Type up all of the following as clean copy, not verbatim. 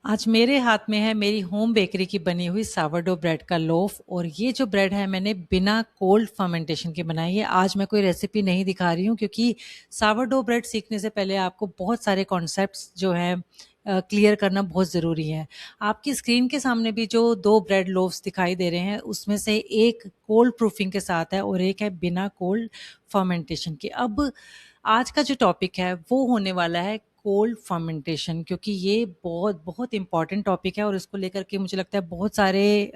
आज मेरे हाथ में है मेरी होम बेकरी की बनी हुई सावरडो ब्रेड का लोफ। और ये जो ब्रेड है मैंने बिना कोल्ड फर्मेंटेशन के बनाई है। आज मैं कोई रेसिपी नहीं दिखा रही हूँ क्योंकि सावरडो ब्रेड सीखने से पहले आपको बहुत सारे कॉन्सेप्ट्स जो हैं क्लियर करना बहुत ज़रूरी है। आपकी स्क्रीन के सामने भी जो दो ब्रेड लोफ्स दिखाई दे रहे हैं उसमें से एक कोल्ड प्रूफिंग के साथ है और एक है बिना कोल्ड फर्मेंटेशन के। अब आज का जो टॉपिक है वो होने वाला है कोल्ड फर्मेंटेशन, क्योंकि ये बहुत बहुत इम्पॉर्टेंट टॉपिक है और इसको लेकर के मुझे लगता है बहुत सारे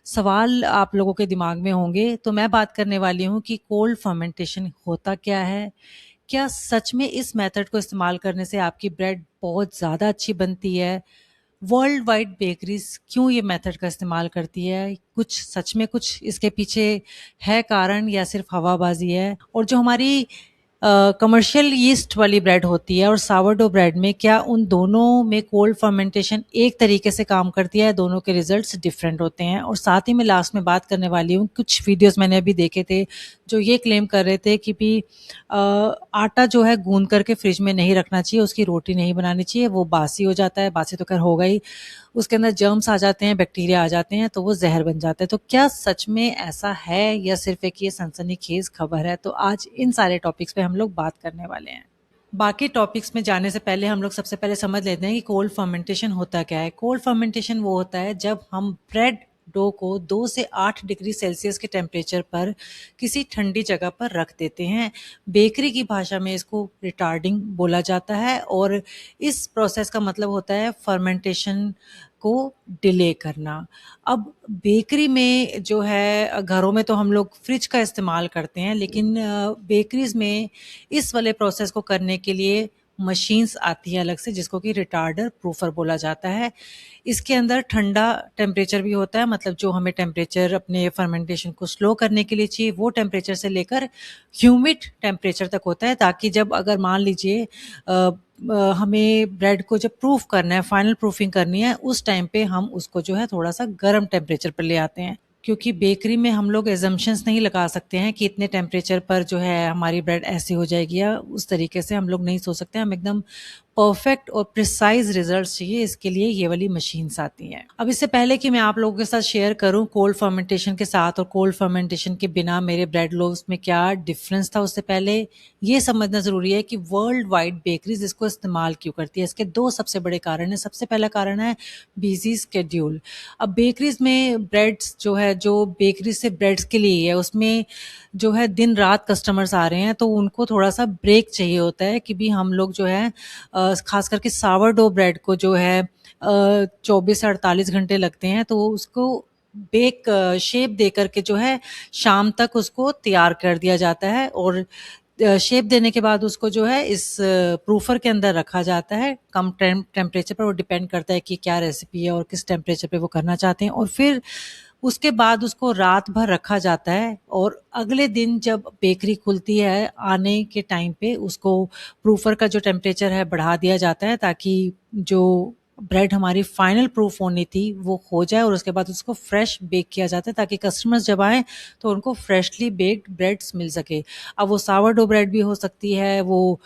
सवाल आप लोगों के दिमाग में होंगे। तो मैं बात करने वाली हूँ कि कोल्ड फर्मेंटेशन होता क्या है, क्या सच में इस मेथड को इस्तेमाल करने से आपकी ब्रेड बहुत ज़्यादा अच्छी बनती है, वर्ल्ड वाइड बेकरीज क्यों ये मेथड का इस्तेमाल करती है, कुछ सच में कुछ इसके पीछे है कारण या सिर्फ हवाबाजी है, और जो हमारी कमर्शियल यीस्ट वाली ब्रेड होती है और सावरडो ब्रेड में क्या उन दोनों में कोल्ड फर्मेंटेशन एक तरीके से काम करती है, दोनों के रिजल्ट्स डिफरेंट होते हैं। और साथ ही मैं लास्ट में बात करने वाली हूँ, कुछ वीडियोस मैंने अभी देखे थे जो ये क्लेम कर रहे थे कि भी आटा जो है गूंद करके फ्रिज में नहीं रखना चाहिए, उसकी रोटी नहीं बनानी चाहिए, वो बासी हो जाता है। बासी तो खैर होगा ही, उसके अंदर जर्म्स आ जाते हैं, बैक्टीरिया आ जाते हैं, तो वो जहर बन जाता है। तो क्या सच में ऐसा है या सिर्फ एक ये सनसनीखेज खबर है? तो आज इन सारे टॉपिक्स पे हम लोग बात करने वाले हैं। बाकी टॉपिक्स में जाने से पहले हम लोग सबसे पहले समझ लेते हैं कि कोल्ड फर्मेंटेशन होता क्या है। कोल्ड फर्मेंटेशन वो होता है जब हम ब्रेड डो को 2 से 8 डिग्री सेल्सियस के टेम्परेचर पर किसी ठंडी जगह पर रख देते हैं। बेकरी की भाषा में इसको रिटार्डिंग बोला जाता है और इस प्रोसेस का मतलब होता है फर्मेंटेशन को डिले करना। अब बेकरी में जो है, घरों में तो हम लोग फ्रिज का इस्तेमाल करते हैं, लेकिन बेकरीज में इस वाले प्रोसेस को करने के लिए मशीन्स आती है अलग से, जिसको कि रिटार्डर प्रूफर बोला जाता है। इसके अंदर ठंडा टेम्परेचर भी होता है, मतलब जो हमें टेम्परेचर अपने फर्मेंटेशन को स्लो करने के लिए चाहिए वो टेम्परेचर से लेकर ह्यूमिड टेम्परेचर तक होता है, ताकि जब अगर मान लीजिए हमें ब्रेड को जब प्रूफ करना है, फाइनल प्रूफिंग करनी है, उस टाइम पे हम उसको जो है थोड़ा सा गर्म टेम्परेचर पर ले आते हैं। क्योंकि बेकरी में हम लोग एजम्पशंस नहीं लगा सकते हैं कि इतने टेम्परेचर पर जो है हमारी ब्रेड ऐसी हो जाएगी, या उस तरीके से हम लोग नहीं सोच सकते। हम एकदम परफेक्ट और प्रिसाइज रिजल्ट्स चाहिए, इसके लिए ये वाली मशीन्स आती हैं। अब इससे पहले कि मैं आप लोगों के साथ शेयर करूं कोल्ड फर्मेंटेशन के साथ और कोल्ड फर्मेंटेशन के बिना मेरे ब्रेड लोव्स में क्या डिफरेंस था, उससे पहले ये समझना ज़रूरी है कि वर्ल्ड वाइड बेकरीज इसको इस्तेमाल क्यों करती है। इसके दो सबसे बड़े कारण हैं। सबसे पहला कारण है बिजी स्केड्यूल। अब बेकरीज में ब्रेड्स जो है, जो बेकरी से ब्रेड्स के लिए है, उसमें जो है दिन रात कस्टमर्स आ रहे हैं, तो उनको थोड़ा सा ब्रेक चाहिए होता है कि भी हम लोग जो है खास करके सावरडो ब्रेड को जो है 24 से 48 घंटे लगते हैं, तो उसको बेक शेप दे करके जो है शाम तक उसको तैयार कर दिया जाता है, और शेप देने के बाद उसको जो है इस प्रूफर के अंदर रखा जाता है। कम टेम्परेचर पर वो डिपेंड करता है कि क्या रेसिपी है और किस टेम्परेचर पे वो करना चाहते हैं, और फिर उसके बाद उसको रात भर रखा जाता है, और अगले दिन जब बेकरी खुलती है आने के टाइम पे उसको प्रूफर का जो टेम्परेचर है बढ़ा दिया जाता है, ताकि जो ब्रेड हमारी फाइनल प्रूफ होनी थी वो हो जाए, और उसके बाद उसको फ्रेश बेक किया जाता है ताकि कस्टमर्स जब आएँ तो उनको फ्रेशली बेक्ड ब्रेड्स मिल सके। अब वो सावरडो ब्रेड भी हो सकती है, वो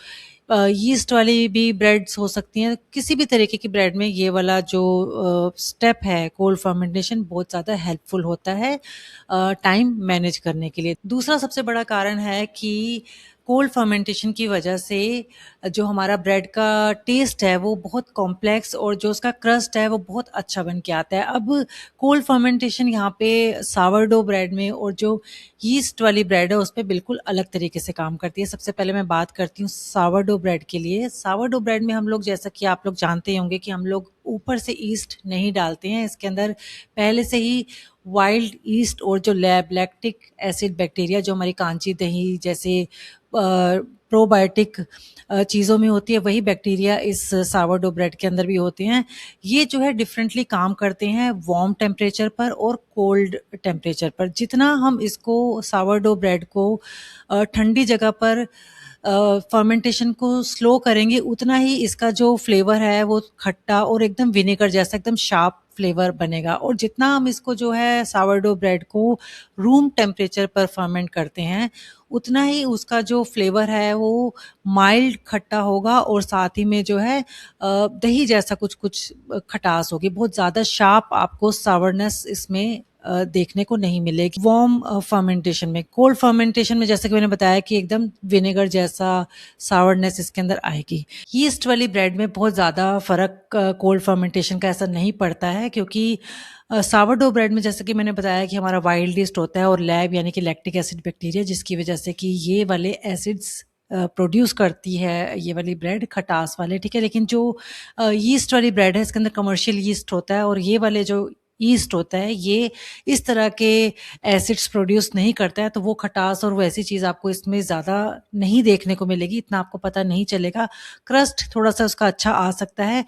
यीस्ट वाली भी ब्रेड्स हो सकती हैं। किसी भी तरीके की ब्रेड में ये वाला जो स्टेप है कोल्ड फर्मेंटेशन बहुत ज़्यादा हेल्पफुल होता है टाइम मैनेज करने के लिए। दूसरा सबसे बड़ा कारण है कि कोल्ड फर्मेंटेशन की वजह से जो हमारा ब्रेड का टेस्ट है वो बहुत कॉम्प्लेक्स, और जो उसका क्रस्ट है वो बहुत अच्छा बन के आता है। अब कोल्ड फर्मेंटेशन यहाँ पे सावरडो ब्रेड में और जो यीस्ट वाली ब्रेड है उस पर बिल्कुल अलग तरीके से काम करती है। सबसे पहले मैं बात करती हूँ सावरडो ब्रेड के लिए। सावरडो ब्रेड में हम लोग, जैसा कि आप लोग जानते ही होंगे, कि हम लोग ऊपर से ईस्ट नहीं डालते हैं। इसके अंदर पहले से ही वाइल्ड ईस्ट और जो लैक्टिक एसिड बैक्टीरिया जो हमारी कांची दही जैसे प्रोबायोटिक चीज़ों में होती है, वही बैक्टीरिया इस सावरडो ब्रेड के अंदर भी होते हैं। ये जो है डिफरेंटली काम करते हैं वार्म टेम्परेचर पर और कोल्ड टेम्परेचर पर। जितना हम इसको सावरडो ब्रेड को ठंडी जगह पर फर्मेंटेशन को स्लो करेंगे, उतना ही इसका जो फ्लेवर है वो खट्टा और एकदम विनेगर जैसा एकदम शार्प फ्लेवर बनेगा। और जितना हम इसको जो है सावरडो ब्रेड को रूम टेम्परेचर पर फर्मेंट करते हैं, उतना ही उसका जो फ्लेवर है वो माइल्ड खट्टा होगा और साथ ही में जो है दही जैसा कुछ खटास होगी। बहुत ज़्यादा शार्प आपको सावरनेस इसमें देखने को नहीं मिलेगी। वार्म फर्मेंटेशन में, कोल्ड फर्मेंटेशन में जैसे कि मैंने बताया कि एकदम विनेगर जैसा सावरनेस इसके अंदर आएगी। यीस्ट वाली ब्रेड में बहुत ज़्यादा फ़र्क कोल्ड फर्मेंटेशन का ऐसा नहीं पड़ता है, क्योंकि सावरडो ब्रेड में जैसे कि मैंने बताया कि हमारा वाइल्ड यीस्ट होता है और लैब यानी कि लैक्टिक एसिड बैक्टीरिया, जिसकी वजह से कि ये वाले एसिड्स प्रोड्यूस करती है ये वाली ब्रेड खटास वाले, ठीक है। लेकिन जो यीस्ट वाली ब्रेड है इसके अंदर कमर्शियल यीस्ट होता है और ये वाले जो यीस्ट होता है ये इस तरह के एसिड्स प्रोड्यूस नहीं करता है, तो वो खटास और वो ऐसी चीज़ आपको इसमें ज़्यादा नहीं देखने को मिलेगी, इतना आपको पता नहीं चलेगा। क्रस्ट थोड़ा-सा उसका अच्छा आ सकता है।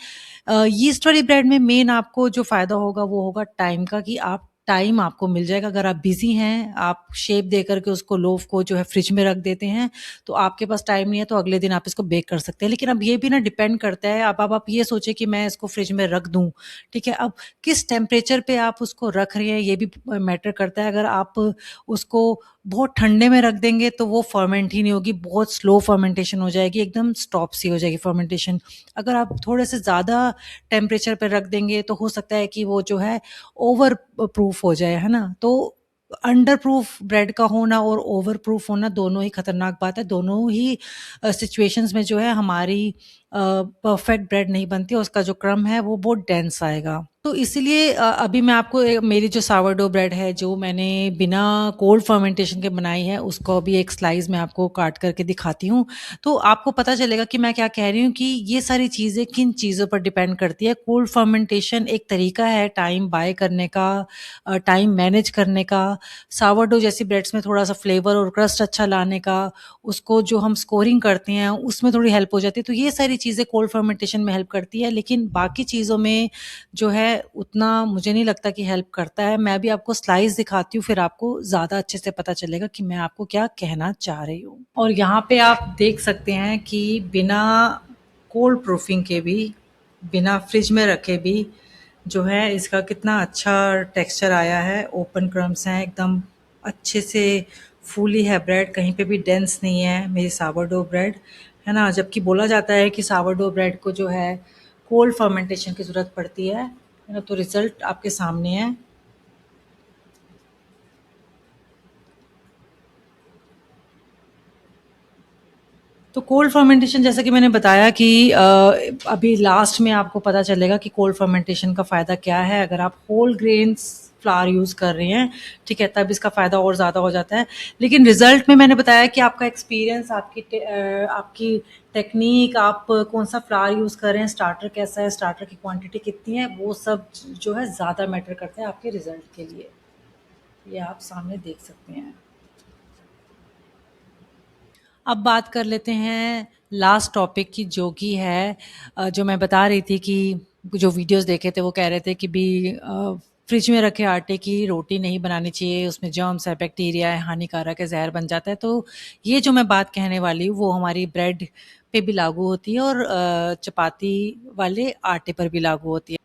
यीस्ट वाली ब्रेड में मेन आपको जो फ़ायदा होगा वो होगा टाइम का, कि आप टाइम आपको मिल जाएगा। अगर आप बिज़ी हैं, आप शेप दे कर के उसको लोaf को जो है फ्रिज में रख देते हैं, तो आपके पास टाइम नहीं है तो अगले दिन आप इसको बेक कर सकते हैं। लेकिन अब ये भी ना डिपेंड करता है, अब आप ये सोचिए कि मैं इसको फ्रिज में रख दूँ, ठीक है। अब किस टेम्परेचर पे आप उसको रख रहे हैं ये भी मैटर करता है। अगर आप उसको बहुत ठंडे में रख देंगे तो वो फर्मेंट ही नहीं होगी, बहुत स्लो फर्मेंटेशन हो जाएगी, एकदम स्टॉप सी हो जाएगी फर्मेंटेशन। अगर आप थोड़े से ज़्यादा टेम्परेचर पे रख देंगे तो हो सकता है कि वो जो है ओवर प्रूफ हो जाए, है ना? तो अंडर प्रूफ ब्रेड का होना और ओवर प्रूफ होना दोनों ही खतरनाक बात है। दोनों ही सिचुएशंस में जो है हमारी परफेक्ट ब्रेड नहीं बनती और उसका जो क्रम्ब है वो बहुत डेंस आएगा। तो इसीलिए अभी मैं आपको मेरी जो सावरडो ब्रेड है जो मैंने बिना कोल्ड फर्मेंटेशन के बनाई है उसको अभी एक स्लाइस में आपको काट करके दिखाती हूँ। तो आपको पता चलेगा कि मैं क्या कह रही हूँ, कि ये सारी चीज़ें किन चीज़ों पर डिपेंड करती है। कोल्ड फर्मेंटेशन एक तरीका है टाइम बाय करने का, टाइम मैनेज करने का, सावरडो जैसी ब्रेड्स में थोड़ा-सा फ्लेवर और क्रस्ट अच्छा लाने का, उसको जो हम स्कोरिंग करते हैं उसमें थोड़ी हेल्प हो जाती है। तो ये सारी चीज़ें कोल्ड फर्मेंटेशन में हेल्प करती है, लेकिन बाकी चीज़ों में जो है उतना मुझे नहीं लगता कि हेल्प करता है। मैं भी आपको स्लाइस दिखाती हूँ, फिर आपको ज़्यादा अच्छे से पता चलेगा कि मैं आपको क्या कहना चाह रही हूँ। और यहाँ पे आप देख सकते हैं कि बिना कोल्ड प्रूफिंग के भी, बिना फ्रिज में रखे भी जो है इसका कितना अच्छा टेक्सचर आया है। ओपन क्रम्स हैं, एकदम अच्छे से फूली है ब्रेड, कहीं पे भी डेंस नहीं है मेरी सावरडो ब्रेड, है ना। जबकि बोला जाता है कि सावरडो ब्रेड को जो है कोल्ड फर्मेंटेशन की ज़रूरत पड़ती है ना। तो रिज़ल्ट आपके सामने है। तो कोल्ड फर्मेंटेशन जैसा कि मैंने बताया कि अभी लास्ट में आपको पता चलेगा कि कोल्ड फर्मेंटेशन का फ़ायदा क्या है। अगर आप होल ग्रेन्स फ्लावर यूज़ कर रहे हैं, ठीक है, तब इसका फ़ायदा और ज़्यादा हो जाता है। लेकिन रिज़ल्ट में मैंने बताया कि आपका एक्सपीरियंस, आपकी टेक्नीक, आप कौन-सा फ्लावर यूज़ कर रहे हैं, स्टार्टर कैसा है, स्टार्टर की क्वांटिटी कितनी है, वो सब जो है ज़्यादा मैटर करता है आपके रिज़ल्ट के लिए। ये आप सामने देख सकते हैं। अब बात कर लेते हैं लास्ट टॉपिक की, जो कि है जो मैं बता रही थी कि जो वीडियोस देखे थे वो कह रहे थे कि फ्रिज में रखे आटे की रोटी नहीं बनानी चाहिए, उसमें जर्म्स है, बैक्टीरिया है, हानिकारक है, जहर बन जाता है। तो ये जो मैं बात कहने वाली हूँ वो हमारी ब्रेड पे भी लागू होती है और चपाती वाले आटे पर भी लागू होती है।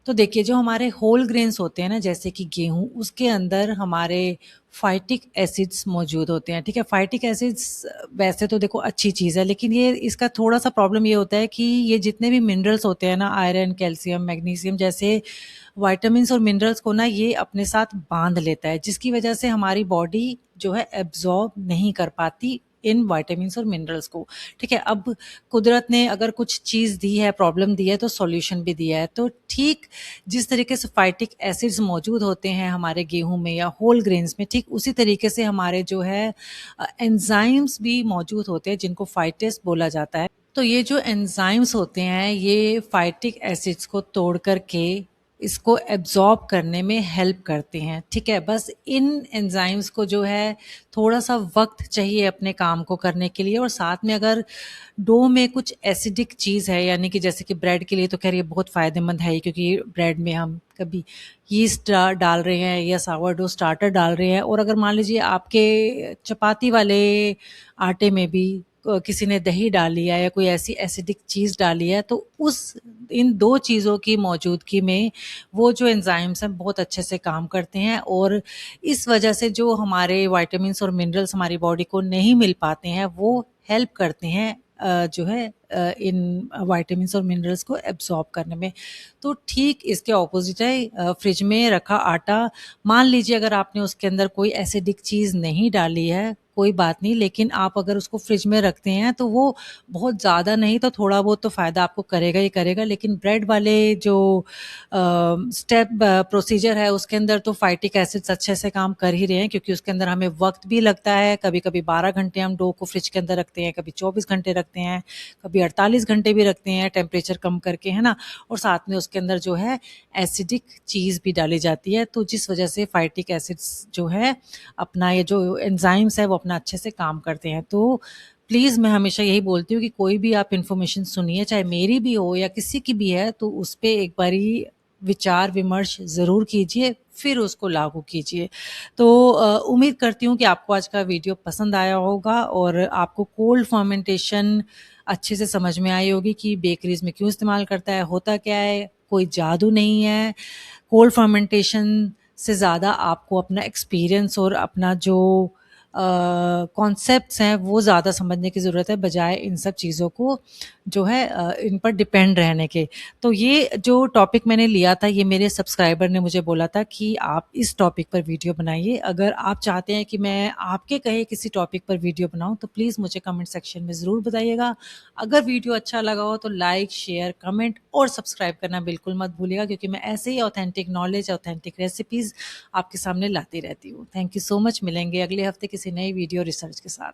तो देखिए, जो हमारे होल ग्रेन्स होते हैं ना, जैसे कि गेहूँ, उसके अंदर हमारे फाइटिक एसिड्स मौजूद होते हैं, ठीक है। फाइटिक एसिड्स वैसे तो देखो अच्छी चीज़ है, लेकिन ये इसका थोड़ा-सा प्रॉब्लम ये होता है कि ये जितने भी मिनरल्स होते हैं ना, आयरन, कैल्शियम, मैग्नीशियम जैसे विटामिन्स और मिनरल्स को ना ये अपने साथ बाँध लेता है, जिसकी वजह से हमारी बॉडी जो है एब्ज़ॉर्ब नहीं कर पाती इन विटामिन्स और मिनरल्स को, ठीक है। अब कुदरत ने अगर कुछ चीज़ दी है, प्रॉब्लम दी है, तो सॉल्यूशन भी दिया है। तो ठीक जिस तरीके से फाइटिक एसिड्स मौजूद होते हैं हमारे गेहूँ में या होल ग्रेन्स में, ठीक उसी तरीके से हमारे जो है एंजाइम्स भी मौजूद होते हैं, जिनको फाइटेस बोला जाता है। तो ये जो एंजाइम्स होते हैं, ये फाइटिक एसिड्स को तोड़ कर के इसको एब्ज़ॉर्ब करने में हेल्प करते हैं, ठीक है। बस इन एंजाइम्स को जो है थोड़ा-सा वक़्त चाहिए अपने काम को करने के लिए, और साथ में अगर डो में कुछ एसिडिक चीज़ है, यानी कि जैसे कि ब्रेड के लिए तो ख़ैर ये बहुत फ़ायदेमंद है ही, क्योंकि ब्रेड में हम कभी यीस्ट डाल रहे हैं या सावरडो स्टार्टर डाल रहे हैं, और अगर मान लीजिए आपके चपाती वाले आटे में भी किसी ने दही डाली है या कोई ऐसी एसिडिक चीज़ डाली है, तो उस इन 2 चीज़ों की मौजूदगी में वो जो एंजाइम्स हैं बहुत अच्छे से काम करते हैं, और इस वजह से जो हमारे विटामिन्स और मिनरल्स हमारी बॉडी को नहीं मिल पाते हैं, वो हेल्प करते हैं जो है इन विटामिन्स और मिनरल्स को एब्जॉर्ब करने में। तो ठीक इसके ऑपोजिट है फ्रिज में रखा आटा, मान लीजिए अगर आपने उसके अंदर कोई एसिडिक चीज़ नहीं डाली है, कोई बात नहीं, लेकिन आप अगर उसको फ्रिज में रखते हैं तो वो बहुत ज़्यादा नहीं तो थोड़ा बहुत तो फ़ायदा आपको करेगा ही करेगा। लेकिन ब्रेड वाले जो स्टेप प्रोसीजर है उसके अंदर तो फाइटिक एसिड्स अच्छे से काम कर ही रहे हैं, क्योंकि उसके अंदर हमें वक्त भी लगता है। कभी-कभी 12 घंटे हम डो को फ्रिज के अंदर रखते हैं, कभी 24 घंटे रखते हैं, कभी 48 घंटे भी रखते हैं टेम्परेचर कम करके, है ना? और साथ में उसके अंदर जो है एसिडिक चीज़ भी डाली जाती है, तो जिस वजह से फाइटिक एसिड्स जो है अपना ये जो एंजाइम्स है वो अपना अच्छे से काम करते हैं। तो प्लीज़ मैं हमेशा यही बोलती हूँ कि कोई भी आप इन्फॉर्मेशन सुनिए, चाहे मेरी भी हो या किसी की भी है, तो उस पे एक बारी विचार विमर्श ज़रूर कीजिए, फिर उसको लागू कीजिए। तो उम्मीद करती हूँ कि आपको आज का वीडियो पसंद आया होगा और आपको कोल्ड फर्मेंटेशन अच्छे से समझ में आई होगी कि बेकरीज़ में क्यों इस्तेमाल करता है, होता क्या है, कोई जादू नहीं है। कोल्ड फर्मेंटेशन से ज़्यादा आपको अपना एक्सपीरियंस और अपना जो कॉन्सेप्ट्स हैं वो ज़्यादा समझने की ज़रूरत है, बजाय इन सब चीज़ों को जो है इन पर डिपेंड रहने के। तो ये जो टॉपिक मैंने लिया था, ये मेरे सब्सक्राइबर ने मुझे बोला था कि आप इस टॉपिक पर वीडियो बनाइए। अगर आप चाहते हैं कि मैं आपके कहे किसी टॉपिक पर वीडियो बनाऊँ, तो प्लीज़ मुझे कमेंट सेक्शन में ज़रूर बताइएगा। अगर वीडियो अच्छा लगा हो तो लाइक, शेयर, कमेंट और सब्सक्राइब करना बिल्कुल मत भूलिएगा, क्योंकि मैं ऐसे ही ऑथेंटिक नॉलेज, ऑथेंटिक रेसिपीज़ आपके सामने लाती रहती हूँ। Thank you so much. मिलेंगे अगले हफ्ते किसी नई वीडियो रिसर्च के साथ।